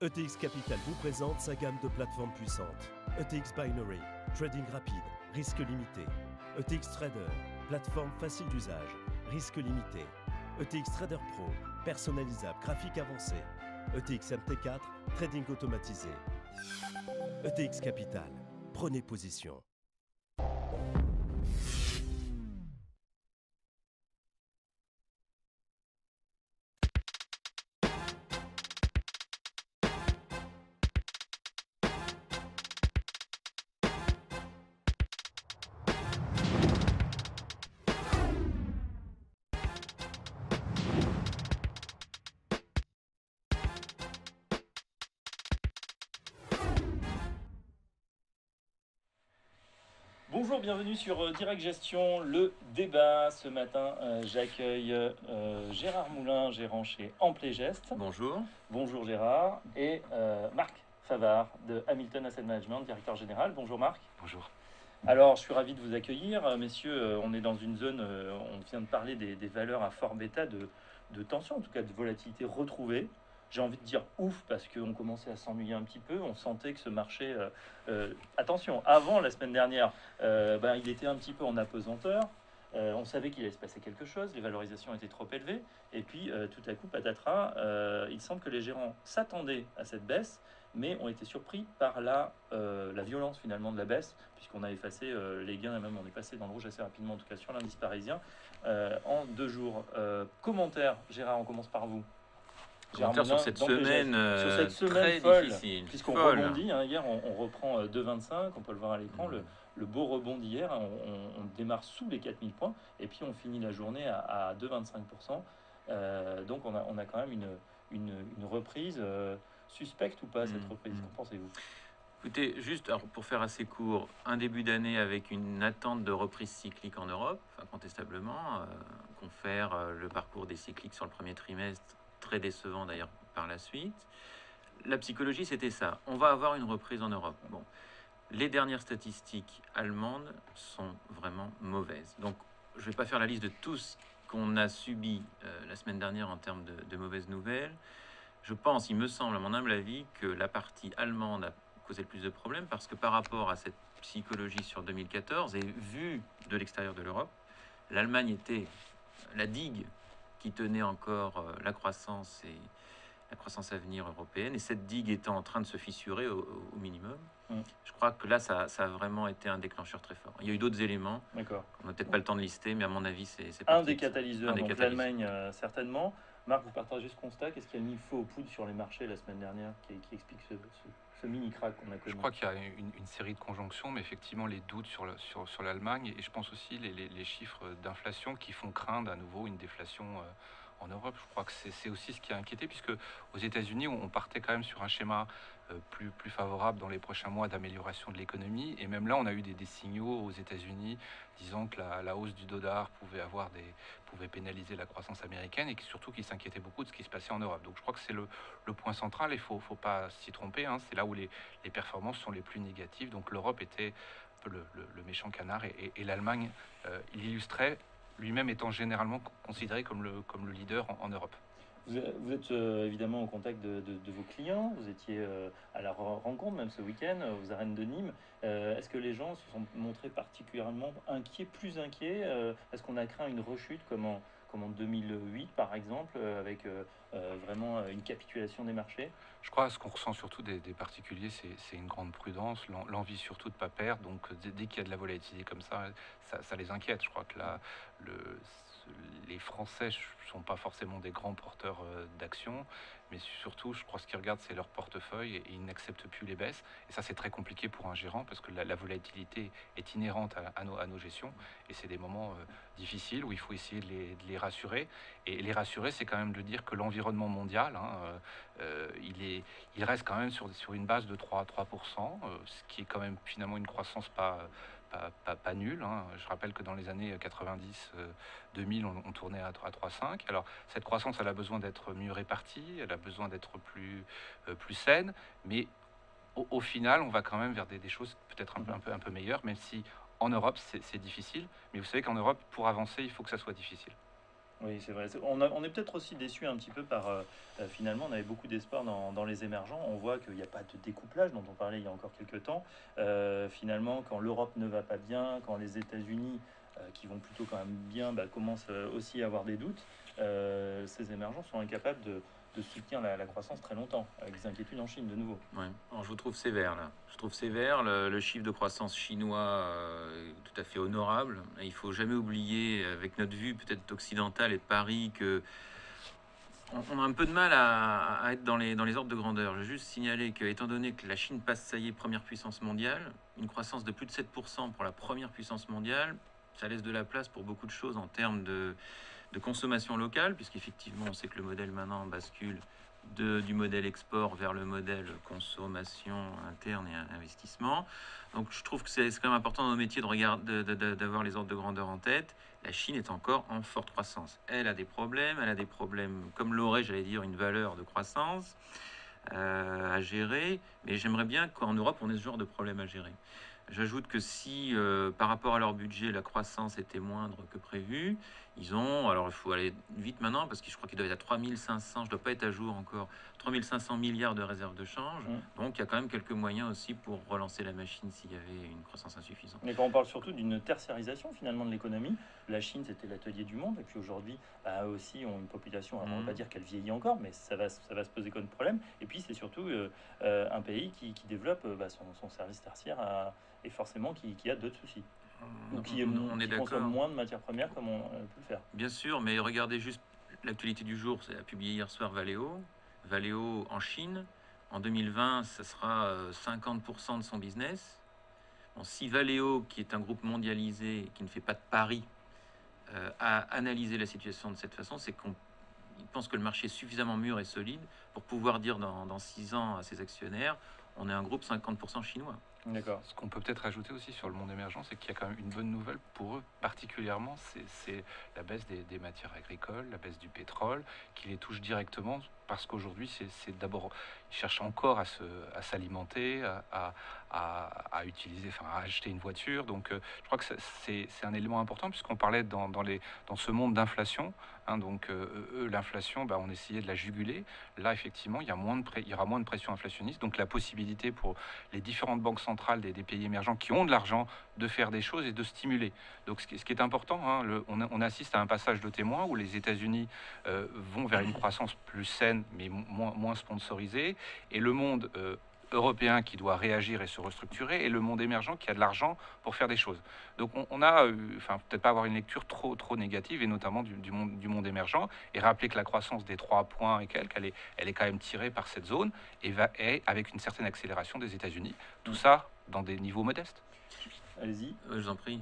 ETX Capital vous présente sa gamme de plateformes puissantes. ETX Binary, trading rapide, risque limité. ETX Trader, plateforme facile d'usage, risque limité. ETX Trader Pro, personnalisable, graphique avancé. ETX MT4, trading automatisé. ETX Capital, prenez position. Bonjour, bienvenue sur Direct Gestion, le débat. Ce matin, j'accueille Gérard Moulin, gérant chez Amplegest. Bonjour. Bonjour Gérard. Et Marc Favard de Hamilton Asset Management, directeur général. Bonjour Marc. Bonjour. Alors, je suis ravi de vous accueillir. Messieurs, on est dans une zone, on vient de parler des valeurs à fort bêta de tension, en tout cas de volatilité retrouvée. J'ai envie de dire ouf parce qu'on commençait à s'ennuyer un petit peu. On sentait que ce marché, attention, avant la semaine dernière, il était un petit peu en apesanteur. On savait qu'il allait se passer quelque chose, les valorisations étaient trop élevées. Et puis tout à coup, patatras, il semble que les gérants s'attendaient à cette baisse, mais ont été surpris par la violence finalement de la baisse, puisqu'on a effacé les gains, et même on est passé dans le rouge assez rapidement, en tout cas sur l'indice parisien, en 2 jours. Commentaire, Gérard, on commence par vous. Commentaire sur cette semaine, très folle, difficile. puisqu'on rebondit. Hier, on reprend 2,25. On peut le voir à l'écran. Le beau rebond d'hier, on démarre sous les 4000 points. Et puis, on finit la journée à 2,25%. Donc, on a quand même une reprise suspecte ou pas, cette reprise. Qu'en pensez-vous? Écoutez, juste alors, pour faire assez court, un début d'année avec une attente de reprise cyclique en Europe, incontestablement, confère le parcours des cycliques sur le premier trimestre, très décevant d'ailleurs par la suite. La psychologie, c'était ça. On va avoir une reprise en Europe. Bon, les dernières statistiques allemandes sont vraiment mauvaises. Donc, je ne vais pas faire la liste de tout ce qu'on a subi la semaine dernière en termes de mauvaises nouvelles. Je pense, il me semble, à mon humble avis, que la partie allemande a causé le plus de problèmes parce que par rapport à cette psychologie sur 2014 et vu de l'extérieur de l'Europe, l'Allemagne était la digue qui tenait encore la croissance et la croissance à venir européenne, et cette digue étant en train de se fissurer au minimum. Je crois que là, ça a vraiment été un déclencheur très fort. Il y a eu d'autres éléments. D'accord. On n'a peut-être pas le temps de lister, mais à mon avis, c'est un des catalyseurs. Donc l'Allemagne, certainement. Marc, vous partagez ce constat? Qu'est-ce qui a mis feu aux poudres sur les marchés la semaine dernière qui explique ce mini-crack qu'on a connu? Je crois qu'il y a une série de conjonctions, mais effectivement les doutes sur l'Allemagne, et je pense aussi les chiffres d'inflation qui font craindre à nouveau une déflation en Europe. Je crois que c'est aussi ce qui a inquiété, puisque aux États-Unis, on partait quand même sur un schéma plus favorable dans les prochains mois d'amélioration de l'économie. Et même là, on a eu des signaux aux États-Unis disant que la hausse du dollar pouvait pénaliser la croissance américaine, et surtout qu'ils s'inquiétaient beaucoup de ce qui se passait en Europe. Donc je crois que c'est le point central, et il ne faut pas s'y tromper. C'est là où les performances sont les plus négatives. Donc l'Europe était un peu le méchant canard, et l'Allemagne, il illustrait, lui-même étant généralement considéré comme le leader en Europe. Vous êtes évidemment au contact de vos clients, vous étiez à la rencontre même ce week-end aux arènes de Nîmes. Est-ce que les gens se sont montrés particulièrement inquiets, plus inquiets? Est-ce qu'on a craint une rechute comme en 2008 par exemple, avec vraiment une capitulation des marchés? Je crois que ce qu'on ressent surtout des particuliers, c'est une grande prudence, l'envie surtout de ne pas perdre. Donc dès qu'il y a de la volatilité comme ça les inquiète. Je crois que les Français ne sont pas forcément des grands porteurs d'actions, mais surtout, je crois, ce qu'ils regardent, c'est leur portefeuille, et ils n'acceptent plus les baisses. Et ça, c'est très compliqué pour un gérant, parce que la volatilité est inhérente à nos gestions, et c'est des moments difficiles où il faut essayer de les rassurer. Et les rassurer, c'est quand même de dire que l'environnement mondial, il reste quand même sur une base de 3%, ce qui est quand même finalement une croissance pas nulle. Je rappelle que dans les années 90, 2000, on tournait à 3,5. Alors cette croissance, elle a besoin d'être mieux répartie, elle a besoin d'être plus saine, mais au final, on va quand même vers des choses peut-être un peu meilleures, même si en Europe, c'est difficile. Mais vous savez qu'en Europe, pour avancer, il faut que ça soit difficile. Oui, c'est vrai. On est peut-être aussi déçu un petit peu par, finalement, on avait beaucoup d'espoir dans les émergents. On voit qu'il n'y a pas de découplage dont on parlait il y a encore quelques temps. Finalement, quand l'Europe ne va pas bien, quand les États-Unis, qui vont plutôt quand même bien, commencent aussi à avoir des doutes, ces émergents sont incapables de soutenir la croissance très longtemps, avec des inquiétudes en Chine de nouveau. Ouais. Alors, je vous trouve sévère là. Je trouve sévère. Le chiffre de croissance chinois est tout à fait honorable. Et il faut jamais oublier, avec notre vue peut-être occidentale et de Paris, que on a un peu de mal à être dans les ordres de grandeur. Je veux juste signaler que, étant donné que la Chine passe, ça y est, première puissance mondiale, une croissance de plus de 7% pour la première puissance mondiale, ça laisse de la place pour beaucoup de choses en termes de consommation locale, puisqu'effectivement, on sait que le modèle maintenant bascule du modèle export vers le modèle consommation interne et investissement. Donc je trouve que c'est quand même important dans nos métiers d'avoir les ordres de grandeur en tête. La Chine est encore en forte croissance. Elle a des problèmes, comme l'aurait, j'allais dire, une valeur de croissance à gérer, mais j'aimerais bien qu'en Europe, on ait ce genre de problème à gérer. J'ajoute que si, par rapport à leur budget, la croissance était moindre que prévu, alors il faut aller vite maintenant, parce que je crois qu'ils doivent être à 3500, je ne dois pas être à jour encore, 3500 milliards de réserves de change. Donc il y a quand même quelques moyens aussi pour relancer la machine s'il y avait une croissance insuffisante. Mais quand on parle surtout d'une tertiarisation finalement de l'économie, la Chine c'était l'atelier du monde, et puis aujourd'hui, eux aussi ont une population, alors on ne va pas dire qu'elle vieillit encore, mais ça va se poser comme problème. Et puis c'est surtout un pays qui développe son service tertiaire et forcément qui a d'autres soucis. Ou qui consomme moins de matières premières comme on peut le faire. Bien sûr, mais regardez juste l'actualité du jour, c'est publié hier soir Valeo. Valeo en Chine, en 2020, ça sera 50% de son business. Bon, si Valeo, qui est un groupe mondialisé, qui ne fait pas de paris, a analysé la situation de cette façon, c'est qu'on pense que le marché est suffisamment mûr et solide pour pouvoir dire dans 6 ans à ses actionnaires, on est un groupe 50% chinois. D'accord. Ce qu'on peut peut-être ajouter aussi sur le monde émergent, c'est qu'il y a quand même une bonne nouvelle pour eux, particulièrement, c'est la baisse des matières agricoles, la baisse du pétrole, qui les touche directement, parce qu'aujourd'hui, c'est d'abord, ils cherchent encore à s'alimenter, à utiliser, enfin, à acheter une voiture. Donc, je crois que c'est un élément important, puisqu'on parlait dans ce monde d'inflation. Donc, eux, l'inflation, on essayait de la juguler. Là, effectivement, il y aura moins de pression inflationniste. Donc, la possibilité pour les différentes banques centrales des pays émergents qui ont de l'argent de faire des choses et de stimuler. Donc, ce qui est important, on assiste à un passage de témoin où les États-Unis vont vers une croissance plus saine, mais moins sponsorisée, et le monde européen qui doit réagir et se restructurer, et le monde émergent qui a de l'argent pour faire des choses. Donc on a, peut-être pas avoir une lecture trop négative, et notamment du monde émergent, et rappeler que la croissance des 3 points et quelques, elle est quand même tirée par cette zone, et avec une certaine accélération des États-Unis. Tout ça dans des niveaux modestes. Allez-y. Je vous en prie.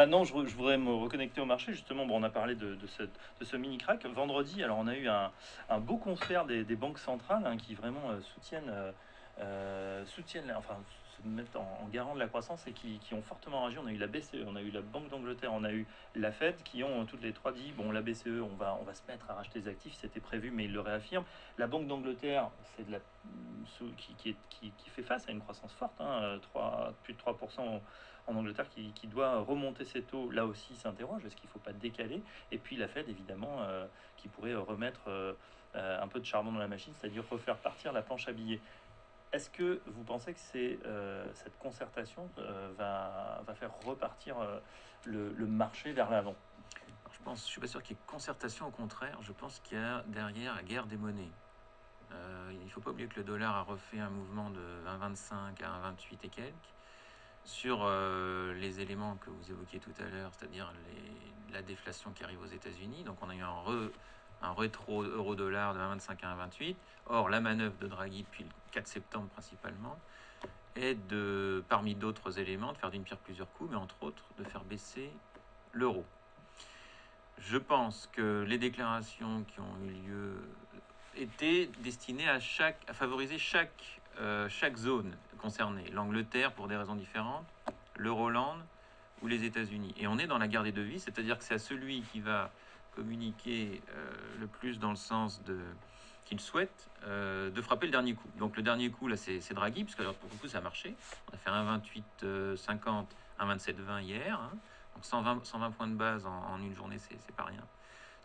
Non, je voudrais me reconnecter au marché. Justement, on a parlé de ce mini crack. Vendredi, alors on a eu un beau concert des banques centrales qui vraiment soutiennent, enfin, se mettent en garant de la croissance et qui ont fortement réagi. On a eu la BCE, on a eu la Banque d'Angleterre, on a eu la Fed qui ont toutes les trois dit bon, la BCE, on va se mettre à racheter des actifs, c'était prévu, mais ils le réaffirment. La Banque d'Angleterre, c'est qui fait face à une croissance forte, plus de 3% en Angleterre, qui doit remonter ses taux. Là aussi, s'interroge, est-ce qu'il ne faut pas décaler? Et puis la Fed, évidemment, qui pourrait remettre un peu de charbon dans la machine, c'est-à-dire refaire partir la planche à billets. Est-ce que vous pensez que cette concertation va faire repartir le marché vers l'avant? Je ne suis pas sûr qu'il y ait concertation, au contraire. Je pense qu'il y a derrière la guerre des monnaies. Il ne faut pas oublier que le dollar a refait un mouvement de 1,25 à 1,28 et quelques. Sur les éléments que vous évoquiez tout à l'heure, c'est-à-dire la déflation qui arrive aux États-Unis. Donc on a eu un rétro euro-dollar de 1,25 à 1,28. Or, la manœuvre de Draghi depuis le 4 septembre principalement est parmi d'autres éléments, de faire d'une pierre plusieurs coups, mais entre autres de faire baisser l'euro. Je pense que les déclarations qui ont eu lieu étaient destinées à favoriser chaque zone concernée. L'Angleterre pour des raisons différentes, l'Euroland ou les États-Unis. Et on est dans la guerre des devises, c'est-à-dire que c'est à celui qui va communiquer le plus dans le sens qu'il souhaite de frapper le dernier coup. Donc le dernier coup, là, c'est Draghi, puisque alors, pour le coup, ça a marché. On a fait un 28,50, un 27,20 hier. Donc 120 points de base en une journée, c'est pas rien.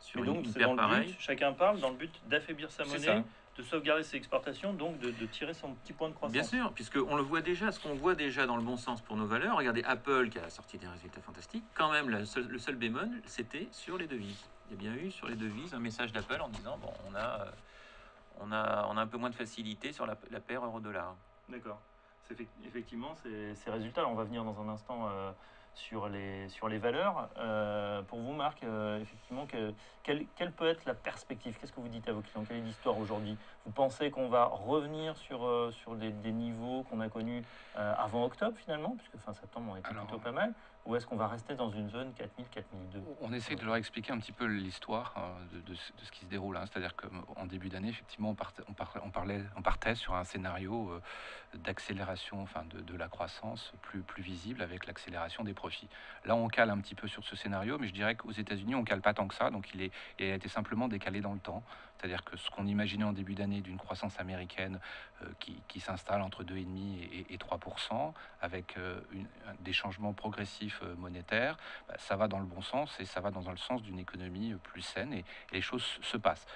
sur Mais une donc, c'est paire dans le pareille. but, chacun parle dans le but d'affaiblir sa C'est monnaie, ça. de sauvegarder ses exportations, donc de tirer son petit point de croissance. Bien sûr, puisqu'on le voit déjà, ce qu'on voit déjà dans le bon sens pour nos valeurs. Regardez Apple qui a sorti des résultats fantastiques. Quand même, le seul bémol, c'était sur les devises. Il y a bien eu sur les devises un message d'Apple en disant bon, on a un peu moins de facilité sur la paire euro-dollar. D'accord. Effectivement, ces résultats, on va venir dans un instant sur les valeurs. Pour vous, Marc, effectivement, quelle peut être la perspective? Qu'est-ce que vous dites à vos clients? Quelle est l'histoire aujourd'hui? Vous pensez qu'on va revenir sur des niveaux qu'on a connus avant octobre, finalement, puisque fin septembre, on était Alors, plutôt pas mal, ou est-ce qu'on va rester dans une zone 4000, 4002? On essaie de leur expliquer un petit peu l'histoire de ce qui se déroule, hein. C'est-à-dire qu'en début d'année, effectivement, on partait sur un scénario d'accélération, enfin de la croissance plus visible avec l'accélération des profits. Là, on cale un petit peu sur ce scénario, mais je dirais qu'aux États-Unis, on cale pas tant que ça, donc il a été simplement décalé dans le temps. C'est-à-dire que ce qu'on imaginait en début d'année d'une croissance américaine qui s'installe entre 2,5 et 3%, avec des changements progressifs monétaires, ça va dans le bon sens et ça va dans le sens d'une économie plus saine et les choses se passent.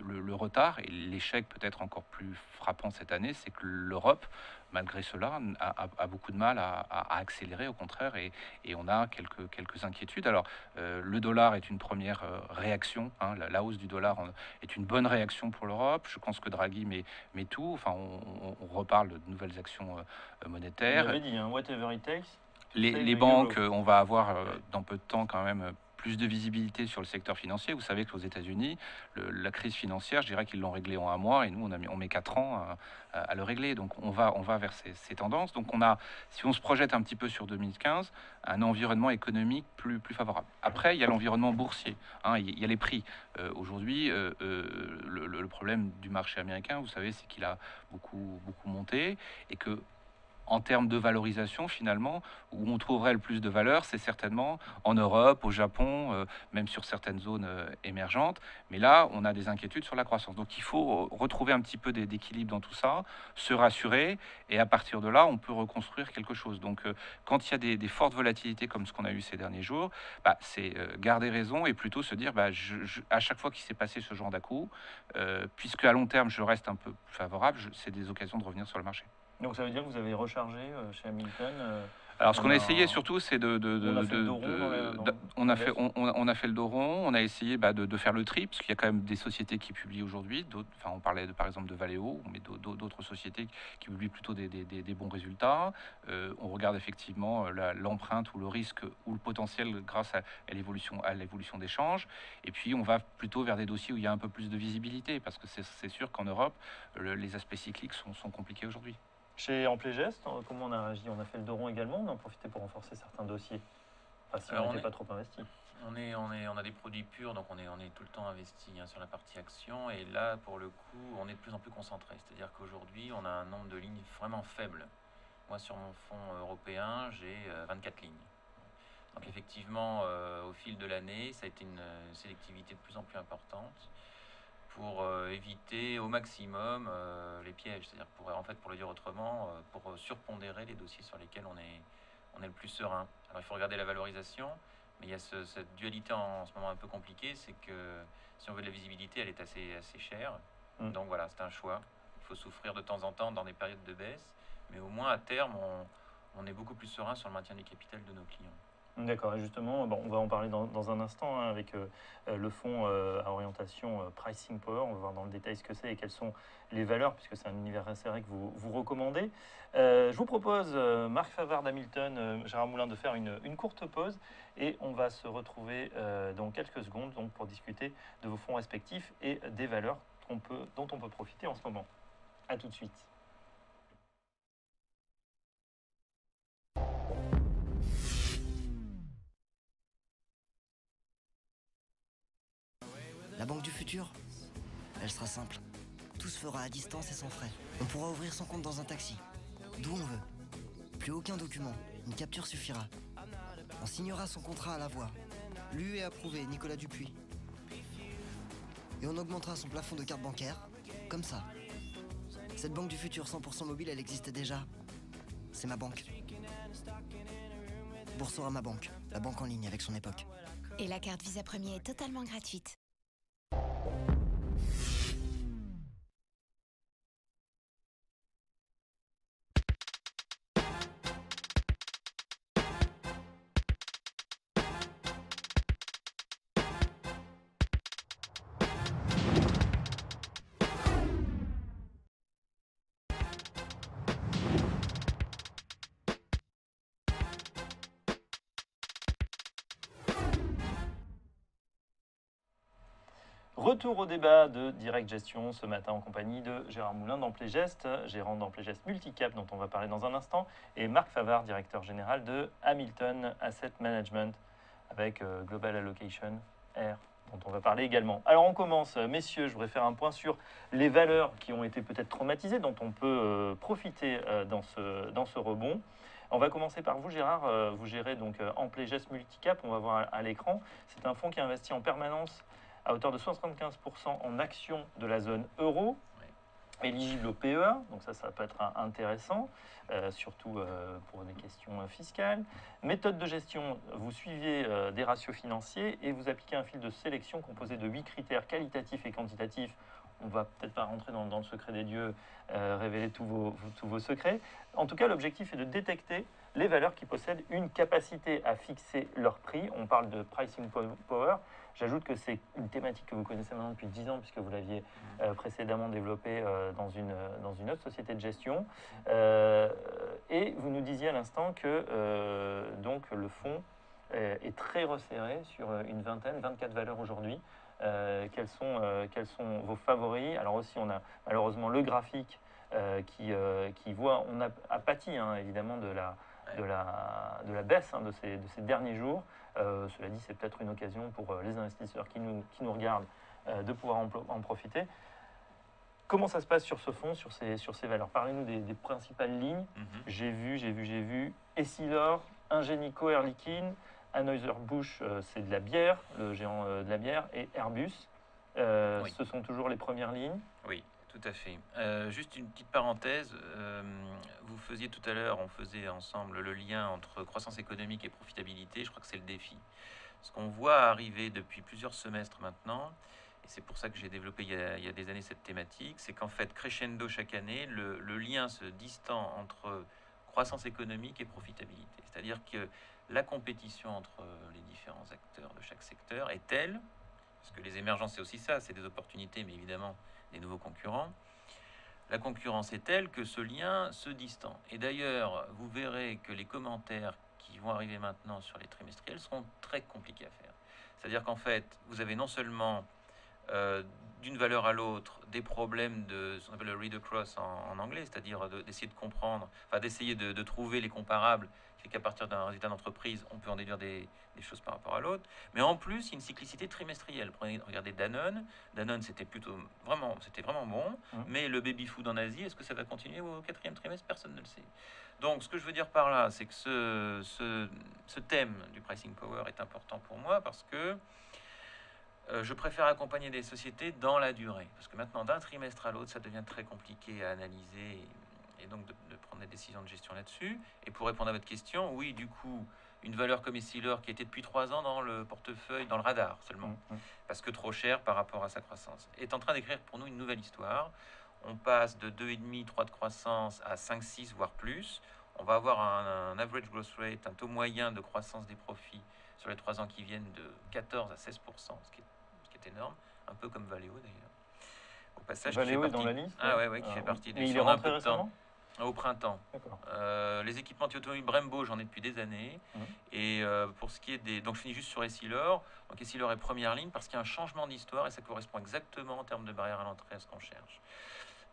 Le retard et l'échec peut-être encore plus frappant cette année, c'est que l'Europe, malgré cela, a beaucoup de mal à accélérer, au contraire, et on a quelques inquiétudes. Alors, le dollar est une première réaction, hein, la hausse du dollar est une bonne réaction pour l'Europe. Je pense que Draghi met tout. Enfin, on reparle de nouvelles actions monétaires. Vous avez dit, hein, whatever it takes. Les banques, on va avoir dans peu de temps quand même plus de visibilité sur le secteur financier. Vous savez qu'aux États-Unis, la crise financière, je dirais qu'ils l'ont réglée en un mois et nous, on met 4 ans à le régler. Donc, on va vers ces tendances. Donc, si on se projette un petit peu sur 2015, un environnement économique plus favorable. Après, il y a l'environnement boursier, hein, il y a les prix. Aujourd'hui, le problème du marché américain, vous savez, c'est qu'il a beaucoup monté et que en termes de valorisation, finalement, où on trouverait le plus de valeur, c'est certainement en Europe, au Japon, même sur certaines zones émergentes. Mais là, on a des inquiétudes sur la croissance. Donc, il faut retrouver un petit peu d'équilibre dans tout ça, se rassurer, et à partir de là, on peut reconstruire quelque chose. Donc, quand il y a des fortes volatilités comme ce qu'on a eu ces derniers jours, c'est garder raison et plutôt se dire, à chaque fois qu'il s'est passé ce genre d'à-coup, puisque à long terme, je reste un peu plus favorable, c'est des occasions de revenir sur le marché. Donc ça veut dire que vous avez rechargé chez Hamilton. Alors, ce qu'on a essayé surtout, c'est on a fait le dos rond on a fait le dos rond, on a essayé de faire le tri, parce qu'il y a quand même des sociétés qui publient aujourd'hui. Enfin, on parlait par exemple de Valeo, mais d'autres sociétés qui publient plutôt des bons résultats. On regarde effectivement l'empreinte ou le risque ou le potentiel grâce à l'évolution des changes. Et puis, on va plutôt vers des dossiers où il y a un peu plus de visibilité, parce que c'est sûr qu'en Europe, les aspects cycliques sont compliqués aujourd'hui. Chez Amplégest, comment on a réagi? On a fait le dos rond également, on a en profité pour renforcer certains dossiers. Enfin, si on n'était pas trop investi. On a des produits purs, donc on est tout le temps investi sur la partie action. Et là, pour le coup, on est de plus en plus concentré. C'est-à-dire qu'aujourd'hui, on a un nombre de lignes vraiment faible. Moi, sur mon fonds européen, j'ai 24 lignes. Donc effectivement, au fil de l'année, ça a été une sélectivité de plus en plus importante pour éviter au maximum les pièges. C'est-à-dire, pour le dire autrement, pour surpondérer les dossiers sur lesquels on est le plus serein. Alors, il faut regarder la valorisation, mais il y a cette dualité en ce moment un peu compliquée, c'est que si on veut de la visibilité, elle est assez chère. Donc voilà, c'est un choix. Il faut souffrir de temps en temps dans des périodes de baisse, mais au moins à terme, on est beaucoup plus serein sur le maintien du capital de nos clients. D'accord, et justement, on va en parler dans un instant avec le fonds à orientation Pricing Power. On va voir dans le détail ce que c'est et quelles sont les valeurs, puisque c'est un univers assez serré que vous recommandez. Je vous propose, Marc Favard d'Hamilton, Gérard Moulin, de faire une courte pause et on va se retrouver dans quelques secondes pour discuter de vos fonds respectifs et des valeurs dont on peut profiter en ce moment. A tout de suite. La banque du futur, elle sera simple. Tout se fera à distance et sans frais. On pourra ouvrir son compte dans un taxi, d'où on veut. Plus aucun document, une capture suffira. On signera son contrat à la voix. Lu et approuvé, Nicolas Dupuis. Et on augmentera son plafond de carte bancaire, comme ça. Cette banque du futur 100% mobile, elle existe déjà. C'est ma banque. Boursorama Banque, la banque en ligne avec son époque. Et la carte Visa Premier est totalement gratuite. Retour au débat de Direct Gestion ce matin en compagnie de Gérard Moulin d'Amplegest, gérant d'Amplegest Multicap dont on va parler dans un instant, et Marc Favard, directeur général de Hamilton Asset Management avec Global Allocation R dont on va parler également. Alors on commence, messieurs, je voudrais faire un point sur les valeurs qui ont été peut-être traumatisées, dont on peut profiter dans ce rebond. On va commencer par vous, Gérard. Vous gérez donc Amplegest Multicap, on va voir à l'écran. C'est un fonds qui investit en permanence à hauteur de 75% en actions de la zone euro, éligible au PEA, donc ça peut être intéressant, surtout pour des questions fiscales. Méthode de gestion, vous suivez des ratios financiers et vous appliquez un fil de sélection composé de 8 critères qualitatifs et quantitatifs. On ne va peut-être pas rentrer dans le secret des dieux, révéler tous vos secrets. En tout cas, l'objectif est de détecter les valeurs qui possèdent une capacité à fixer leur prix. On parle de pricing power. J'ajoute que c'est une thématique que vous connaissez maintenant depuis 10 ans, puisque vous l'aviez précédemment développée dans une autre société de gestion. Et vous nous disiez à l'instant que donc, le fonds est très resserré sur une 24 valeurs aujourd'hui. Quels sont vos favoris? Alors aussi, on a malheureusement le graphique qui voit, on a pâti évidemment de la baisse de ces derniers jours. Cela dit, c'est peut-être une occasion pour les investisseurs qui nous regardent de pouvoir en profiter. Comment ça se passe sur ce fonds, sur ces valeurs? Parlez-nous des principales lignes. J'ai vu Essilor, Ingenico, Air Liquide, Anheuser-Busch, c'est de la bière, le géant de la bière, et Airbus. Oui. Ce sont toujours les premières lignes. Oui, tout à fait. Juste une petite parenthèse. Vous faisiez tout à l'heure, on faisait ensemble le lien entre croissance économique et profitabilité. Je crois que c'est le défi. Ce qu'on voit arriver depuis plusieurs semestres maintenant, et c'est pour ça que j'ai développé il y a des années cette thématique, c'est qu'en fait, crescendo chaque année, le lien se distend entre croissance économique et profitabilité. C'est-à-dire que la compétition entre les différents acteurs de chaque secteur est telle, parce que les émergences, c'est aussi ça, c'est des opportunités, mais évidemment des nouveaux concurrents. La concurrence est telle que ce lien se distend. Et d'ailleurs, vous verrez que les commentaires qui vont arriver maintenant sur les trimestriels seront très compliqués à faire. C'est-à-dire qu'en fait, vous avez non seulement d'une valeur à l'autre des problèmes de ce qu'on appelle le read across en anglais, c'est-à-dire d'essayer de comprendre, enfin d'essayer de trouver les comparables, qui fait qu'à partir d'un résultat d'entreprise, on peut en déduire des choses par rapport à l'autre. Mais en plus, il y a une cyclicité trimestrielle. Regardez Danone. Danone, c'était vraiment bon. Mais le baby-food en Asie, est-ce que ça va continuer au 4e trimestre? Personne ne le sait. Donc, ce que je veux dire par là, c'est que ce thème du pricing power est important pour moi parce que je préfère accompagner des sociétés dans la durée. Parce que maintenant, d'un trimestre à l'autre, ça devient très compliqué à analyser et donc de prendre des décisions de gestion là-dessus. Et pour répondre à votre question, oui, du coup, une valeur comme Essilor qui était depuis 3 ans dans le portefeuille, dans le radar seulement, parce que trop cher par rapport à sa croissance, est en train d'écrire pour nous une nouvelle histoire. On passe de 2,5, 3 de croissance à 5, 6, voire plus. On va avoir un average growth rate, un taux moyen de croissance des profits sur les 3 ans qui viennent de 14 à 16%, ce qui est énorme, un peu comme Valeo d'ailleurs. Au passage, Valeo est dans la liste. Qui fait partie des. Mais il est rentré récemment au printemps. Les équipements automobiles Brembo, j'en ai depuis des années. Et pour ce qui est des... Donc je finis juste sur Essilor. Donc Essilor est première ligne parce qu'il y a un changement d'histoire et ça correspond exactement en termes de barrière à l'entrée à ce qu'on cherche.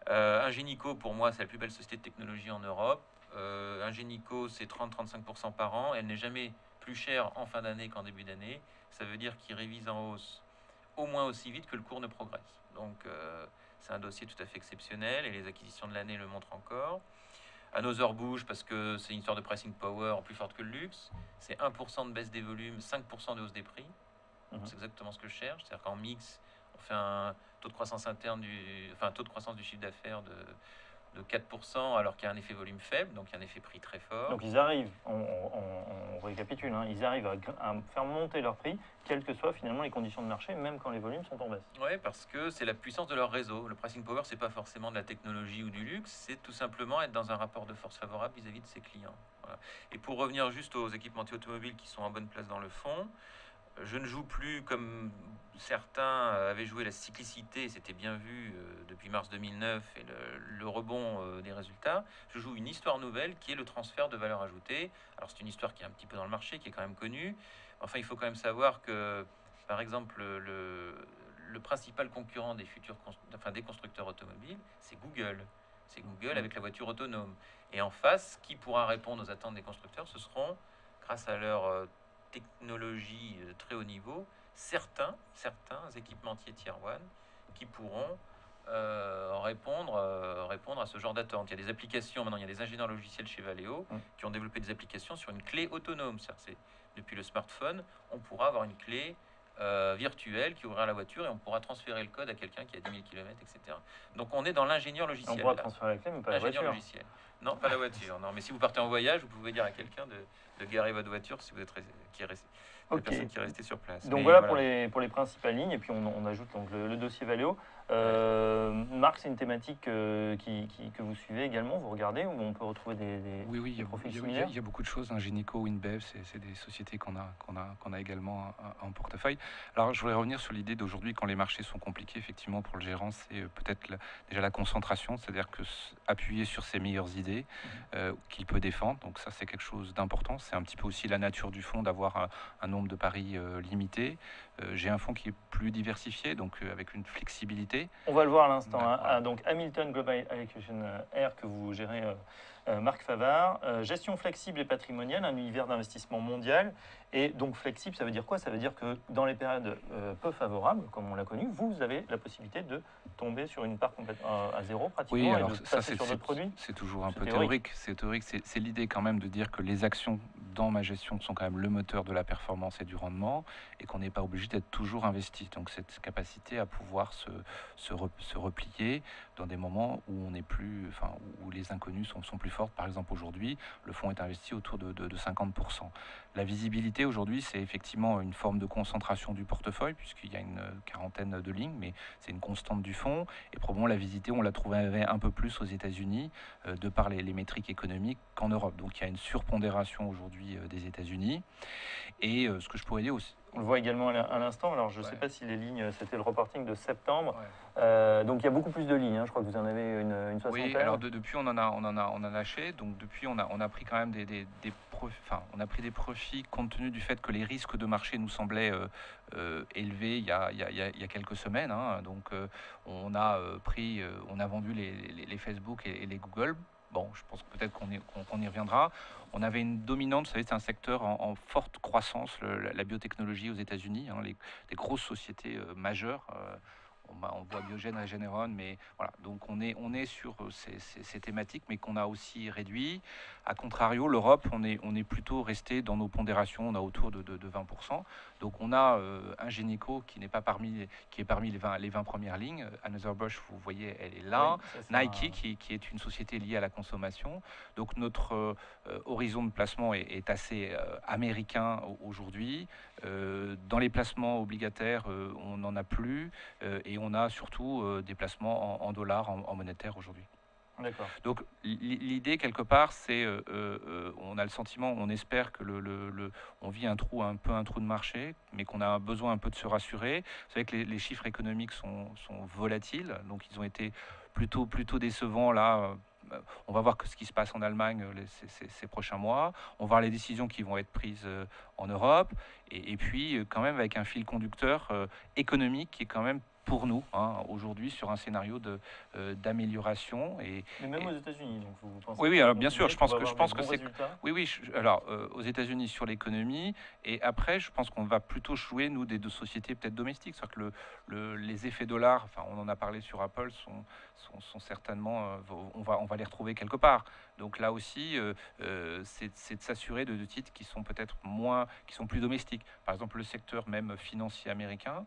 Ingenico, pour moi, c'est la plus belle société de technologie en Europe. Ingenico, c'est 30-35% par an. Elle n'est jamais plus chère en fin d'année qu'en début d'année. Ça veut dire qu'il révise en hausse au moins aussi vite que le cours ne progresse. Donc c'est un dossier tout à fait exceptionnel et les acquisitions de l'année le montrent encore. Anheuser-Busch, parce que c'est une histoire de pricing power plus forte que le luxe. C'est 1% de baisse des volumes, 5% de hausse des prix. C'est exactement ce que je cherche. C'est-à-dire qu'en mix, on fait un taux de croissance interne taux de croissance du chiffre d'affaires de de 4% alors qu'il y a un effet volume faible, donc il y a un effet prix très fort. Donc ils arrivent, on récapitule, hein, ils arrivent à faire monter leur prix, quelles que soient finalement les conditions de marché, même quand les volumes sont en baisse. Oui, parce que c'est la puissance de leur réseau. Le pricing power, c'est pas forcément de la technologie ou du luxe, c'est tout simplement être dans un rapport de force favorable vis-à-vis de ses clients. Voilà. Et pour revenir juste aux équipementiers automobiles qui sont en bonne place dans le fond, je ne joue plus comme certains avaient joué la cyclicité, c'était bien vu depuis mars 2009 et le rebond des résultats. Je joue une histoire nouvelle qui est le transfert de valeur ajoutée. Alors c'est une histoire qui est un petit peu dans le marché, qui est quand même connue. Enfin, il faut quand même savoir que, par exemple, le principal concurrent des des constructeurs automobiles, c'est Google. C'est Google avec la voiture autonome. Et en face, qui pourra répondre aux attentes des constructeurs, ce seront, grâce à leur technologie de très haut niveau, certains équipementiers Tier 1 qui pourront répondre à ce genre d'attente. Il y a des applications, maintenant il y a des ingénieurs logiciels chez Valeo qui ont développé des applications sur une clé autonome. C'est depuis le smartphone, on pourra avoir une clé virtuelle qui ouvrira la voiture et on pourra transférer le code à quelqu'un qui a 10 000 km, etc. Donc on est dans l'ingénieur logiciel. On pourra transférer la clé, mais pas la voiture. Logiciel. Non, pas la voiture. Non, mais si vous partez en voyage, vous pouvez dire à quelqu'un de garer votre voiture si vous êtes la personne qui est restée sur place. Donc voilà, pour les principales lignes, et puis on ajoute donc le dossier Valeo. Marc, c'est une thématique que vous suivez également, vous regardez, où on peut retrouver des profils similaires. Il y a beaucoup de choses. Génico, Winbev, c'est des sociétés qu'on a également en portefeuille. Alors, je voudrais revenir sur l'idée d'aujourd'hui, quand les marchés sont compliqués, effectivement, pour le gérant, c'est peut-être déjà la concentration, c'est-à-dire que appuyer sur ses meilleures idées qu'il peut défendre. Donc ça, c'est quelque chose d'important. C'est un petit peu aussi la nature du fonds d'avoir un nombre de paris limité. J'ai un fonds qui est plus diversifié, donc avec une flexibilité. On va le voir à l'instant. Donc Hamilton Global Allocation Air que vous gérez, Marc Favard. Gestion flexible et patrimoniale, un univers d'investissement mondial. Et donc flexible, ça veut dire quoi? Ça veut dire que dans les périodes peu favorables, comme on l'a connu, vous avez la possibilité de tomber sur une part complètement à zéro pratiquement. Oui, alors et de ça passer sur d'autres produits. c'est toujours un peu théorique. C'est théorique. C'est l'idée quand même de dire que les actions dans ma gestion sont quand même le moteur de la performance et du rendement, et qu'on n'est pas obligé d'être toujours investi. Donc cette capacité à pouvoir se replier dans des moments où on n'est plus, où les inconnues sont plus fortes. Par exemple, aujourd'hui, le fonds est investi autour de 50%. La visibilité aujourd'hui, c'est effectivement une forme de concentration du portefeuille, puisqu'il y a une quarantaine de lignes, mais c'est une constante du fonds. Et probablement la visibilité, on la trouverait un peu plus aux États-Unis, de par les métriques économiques, qu'en Europe. Donc il y a une surpondération aujourd'hui des États-Unis. Et ce que je pourrais dire aussi, on le voit également à l'instant. Alors, je ne sais pas si les lignes, c'était le reporting de septembre. Donc, il y a beaucoup plus de lignes. Je crois que vous en avez une soixantaine. Oui, alors depuis, on en a lâché. Donc, depuis, on a pris quand même on a pris des profits compte tenu du fait que les risques de marché nous semblaient élevés il y a quelques semaines. Donc, on a vendu les Facebook et les Google. Bon, je pense que peut-être qu'on y reviendra. On avait une dominante, vous savez, c'est un secteur en forte croissance, la biotechnologie aux États-Unis, les grosses sociétés majeures. On voit Biogen, Regeneron, mais voilà. Donc on est sur ces thématiques, mais qu'on a aussi réduit. A contrario, l'Europe, on est plutôt resté dans nos pondérations, on a autour de 20%. Donc on a un Génico qui est parmi les 20 premières lignes. Anheuser-Busch, vous voyez, elle est là. Oui, Nike, qui est une société liée à la consommation. Donc notre horizon de placement est assez américain aujourd'hui. Dans les placements obligataires, on n'en a plus. Et on a surtout des placements en dollars, en monétaire aujourd'hui. D'accord. Donc l'idée quelque part, c'est on a le sentiment, on espère que on vit un trou de marché, mais qu'on a besoin un peu de se rassurer. Vous savez que les chiffres économiques sont volatiles, donc ils ont été plutôt décevants là. On va voir ce qui se passe en Allemagne ces prochains mois. On va voir les décisions qui vont être prises en Europe, et puis quand même avec un fil conducteur économique qui est quand même pour nous, aujourd'hui, sur un scénario d'amélioration. Mais même aux États-Unis, donc vous pensez... Oui, alors bien sûr, je pense que c'est... Résultats. Oui, alors aux États-Unis sur l'économie, et après, je pense qu'on va plutôt jouer, nous, des deux sociétés peut-être domestiques, c'est-à-dire que les effets dollars, on en a parlé sur Apple, sont certainement... on va les retrouver quelque part. Donc là aussi, c'est de s'assurer de titres qui sont peut-être moins qui sont plus domestiques. Par exemple, le secteur même financier américain,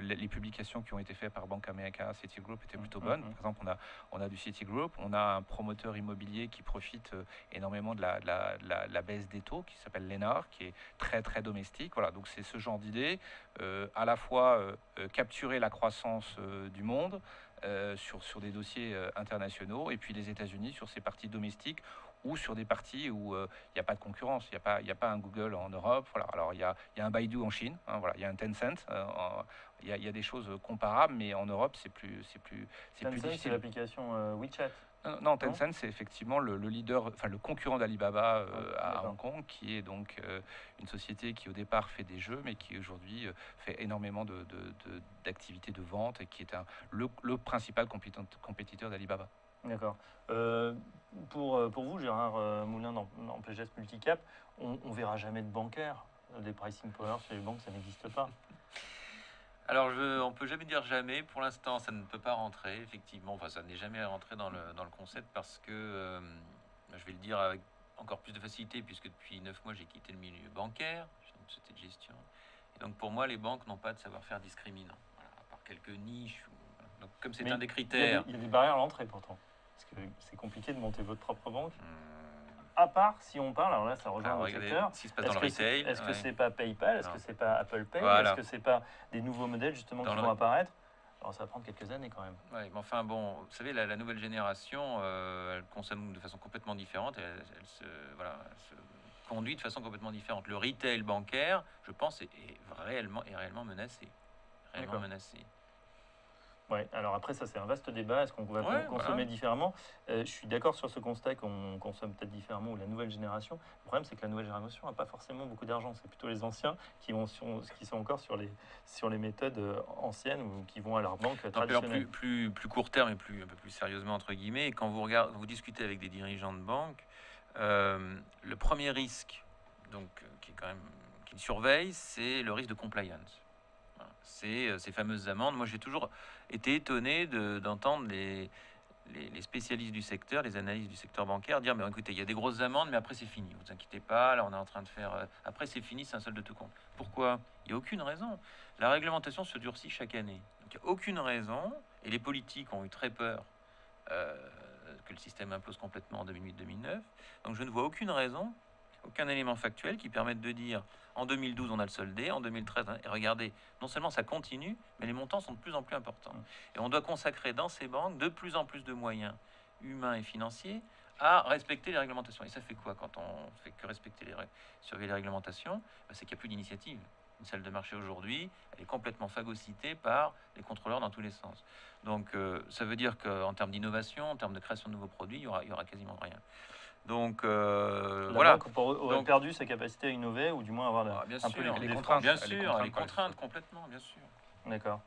les publications qui ont été faites par Bank America, Citigroup étaient plutôt bonnes. Par exemple, on a du Citigroup, on a un promoteur immobilier qui profite énormément de la baisse des taux, qui s'appelle Lénard, qui est très très domestique. Voilà, donc c'est ce genre d'idée, à la fois capturer la croissance du monde sur des dossiers internationaux, et puis les États-Unis sur ces parties domestiques ou sur des parties où il n'y a pas de concurrence, il n'y a pas un Google en Europe. Voilà. Alors il y a un Baidu en Chine, hein, voilà. Il y a un Tencent, il y a des choses comparables, mais en Europe c'est plus Tencent, c'est difficile. l'application WeChat. Non, Tencent, c'est effectivement le leader, enfin le concurrent d'Alibaba à d'accord. Hong Kong, qui est donc une société qui au départ fait des jeux, mais qui aujourd'hui fait énormément d'activités de vente, et qui est le principal compétiteur d'Alibaba. D'accord. Pour vous, Gérard Moulin, dans PGS Multicap, on verra jamais de bancaire. Des pricing power chez les banques, ça n'existe pas. Alors, on peut jamais dire jamais. Pour l'instant, ça ne peut pas rentrer, effectivement. Enfin, ça n'est jamais rentré dans le concept parce que, je vais le dire avec encore plus de facilité, puisque depuis 9 mois, j'ai quitté le milieu bancaire, j'ai une société de gestion. Et donc, pour moi, les banques n'ont pas de savoir-faire discriminant, voilà, à part quelques niches. Donc, comme c'est un des critères... Il y a des barrières à l'entrée, pourtant. Parce que c'est compliqué de monter votre propre banque. À part si on parle, alors là ça rejoint le secteur. Ce qui se passe dans le retail. Est-ce que c'est pas PayPal? Est-ce que c'est pas Apple Pay? Voilà. Est-ce que c'est pas des nouveaux modèles justement qui vont apparaître? Alors ça va prendre quelques années quand même. Ouais, mais enfin bon, vous savez, la nouvelle génération, elle consomme de façon complètement différente. Elle se conduit de façon complètement différente. Le retail bancaire, je pense, est réellement menacé. Réellement menacé. Ouais, alors après, ça c'est un vaste débat. Est-ce qu'on va consommer différemment? Je suis d'accord sur ce constat qu'on consomme peut-être différemment, ou la nouvelle génération. Le problème, c'est que la nouvelle génération n'a pas forcément beaucoup d'argent. C'est plutôt les anciens qui sont encore sur les méthodes anciennes, ou qui vont à leur banque traditionnelle. Plus court terme et un peu plus sérieusement, entre guillemets, quand vous discutez avec des dirigeants de banque, le premier risque, donc, qui surveille, c'est le risque de compliance. C'est ces fameuses amendes. Moi, j'ai toujours été étonné d'entendre les spécialistes du secteur, les analystes du secteur bancaire dire, mais écoutez, il y a des grosses amendes, mais après c'est fini, vous inquiétez pas, là on est en train de faire... après c'est fini, c'est un solde de tout compte. Pourquoi? Il n'y a aucune raison. La réglementation se durcit chaque année. Donc il n'y a aucune raison, et les politiques ont eu très peur que le système implose complètement en 2008-2009. Donc je ne vois aucune raison, aucun élément factuel qui permette de dire en 2012 on a le soldé, en 2013, et regardez, non seulement ça continue, mais les montants sont de plus en plus importants. Et on doit consacrer dans ces banques de plus en plus de moyens humains et financiers à respecter les réglementations. Et ça fait quoi quand on fait que respecter surveiller les réglementations? C'est qu'il n'y a plus d'initiative. Une salle de marché aujourd'hui, elle est complètement phagocytée par les contrôleurs dans tous les sens. Donc ça veut dire qu'en termes d'innovation, en termes de création de nouveaux produits, il y aura quasiment rien. Donc voilà. Aurait perdu sa capacité à innover, ou du moins avoir un peu les contraintes complètement, bien sûr. D'accord.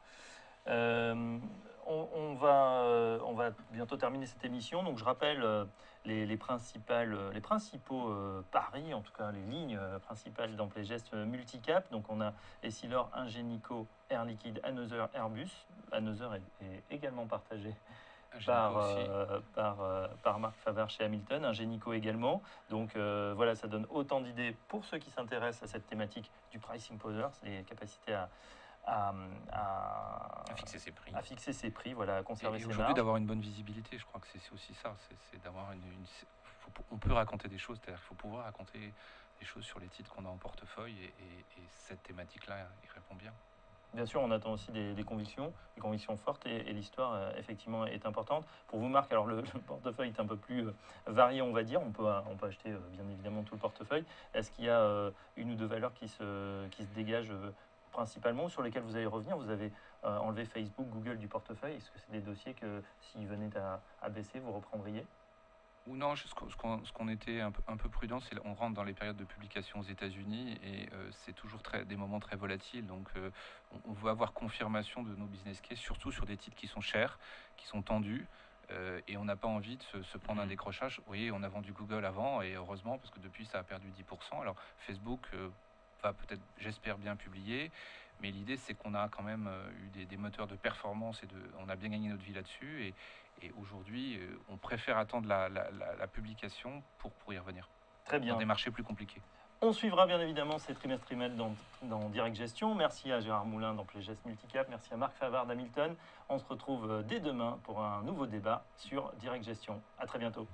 On va bientôt terminer cette émission. Donc je rappelle les principaux paris, en tout cas les lignes principales dans PlayGest Multicap. Donc on a Essilor, Ingenico, Air Liquide, Another, Airbus. Another est également partagé par Marc Favard chez Hamilton, Ingenico également. Donc voilà, ça donne autant d'idées pour ceux qui s'intéressent à cette thématique du pricing power, les capacités à fixer ses prix. À fixer ses prix, voilà, à conserver ses marges. Aujourd'hui, d'avoir une bonne visibilité, je crois que c'est aussi ça. C'est d'avoir on peut raconter des choses, c'est-à-dire qu'il faut pouvoir raconter des choses sur les titres qu'on a en portefeuille, et cette thématique-là, il répond bien. Bien sûr, on attend aussi des convictions fortes, et l'histoire, effectivement, est importante. Pour vous, Marc, alors le portefeuille est un peu plus varié, on va dire. On peut acheter, bien évidemment, tout le portefeuille. Est-ce qu'il y a une ou deux valeurs qui se dégagent principalement, sur lesquelles vous allez revenir? Vous avez enlevé Facebook, Google du portefeuille. Est-ce que c'est des dossiers que, s'ils venaient à baisser, vous reprendriez? Ou non, ce qu'on était un peu prudent, c'est qu'on rentre dans les périodes de publication aux États-Unis, et c'est toujours des moments très volatiles. Donc on veut avoir confirmation de nos business case, surtout sur des titres qui sont chers, qui sont tendus, et on n'a pas envie de se prendre un décrochage. Vous voyez, on a vendu Google avant, et heureusement, parce que depuis ça a perdu 10%. Alors Facebook va peut-être, j'espère, bien publier, mais l'idée c'est qu'on a quand même eu des moteurs de performance, et on a bien gagné notre vie là-dessus, et aujourd'hui, on préfère attendre la publication pour y revenir. Très bien. Dans des marchés plus compliqués. On suivra bien évidemment ces trimestriels dans Direct Gestion. Merci à Gérard Moulin dans Playges Multicap. Merci à Marc Favard d'Hamilton. On se retrouve dès demain pour un nouveau débat sur Direct Gestion. À très bientôt.